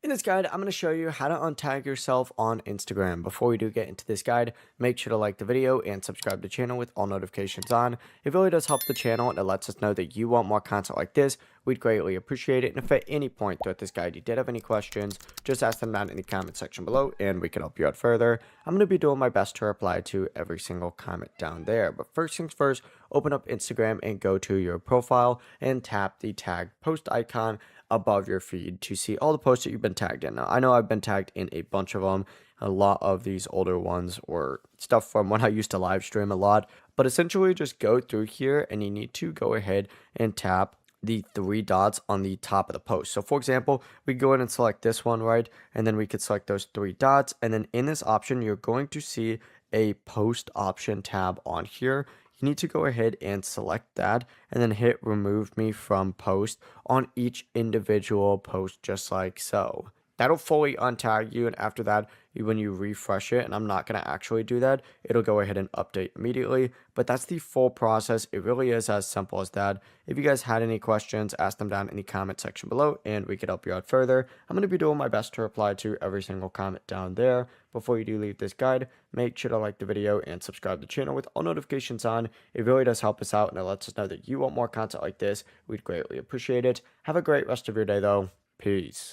In this guide, I'm going to show you how to untag yourself on Instagram. Before we do get into this guide, make sure to like the video and subscribe to the channel with all notifications on. It really does help the channel and it lets us know that you want more content like this. We'd greatly appreciate it. And if at any point throughout this guide you did have any questions, just ask them down in the comment section below and we can help you out further. I'm going to be doing my best to reply to every single comment down there. But first things first, open up Instagram and go to your profile and tap the tag post icon above your feed to see all the posts that you've been tagged in. Now, I know I've been tagged in a bunch of them. A lot of these older ones or stuff from when I used to live stream a lot. But essentially, just go through here and you need to go ahead and tap the three dots on the top of the post. So for example, we go in and select this one, right? And then we could select those three dots. And then in this option, you're going to see a post option tab on here. You need to go ahead and select that and then hit remove me from post on each individual post, just like so. That'll fully untag you, and after that, when you refresh it, and I'm not going to actually do that, it'll go ahead and update immediately. But that's the full process. It really is as simple as that. If you guys had any questions, ask them down in the comment section below and we could help you out further. I'm going to be doing my best to reply to every single comment down there. Before you do leave this guide, make sure to like the video and subscribe to the channel with all notifications on. It really does help us out and it lets us know that you want more content like this. We'd greatly appreciate it. Have a great rest of your day though. Peace.